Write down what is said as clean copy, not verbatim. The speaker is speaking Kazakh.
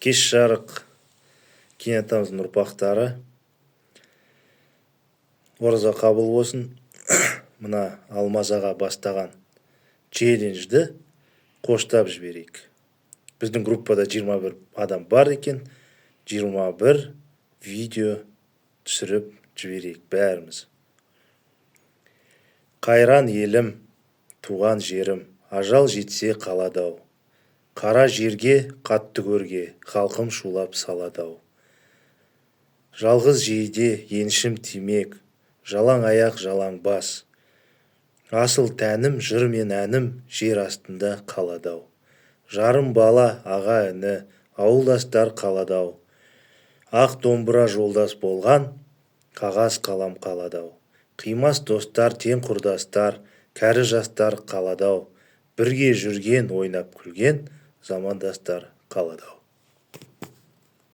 Кеш жарық кен атамыздың ұрпақтары. Ораза қабыл болсын. Мына Алмаз аға бастаған челленджді қоштап жіберейік. Біздің группада 21 адам бар екен. 21 видео түсіріп жіберейік бәріміз. Қайран елім, туған жерім, ажал жетсе қалады-ау. Қара жерге, қатты көрге, халқым шулап салады-ау. Жалғыз жейде еншім тимек, жалаң аяқ жалаң бас. Асыл тәнім, жыр мен әнім жер астында қалады-ау. Жарым бала, аға іні, ауылдастар қалады-ау. Ақ домбыра жолдас болған, қағаз қалам қалады-ау. Қимас достар, тең құрдастар, кәрі жастар қалады-ау. Бірге жүрген, ойнап күлген замандастар қалады-ау.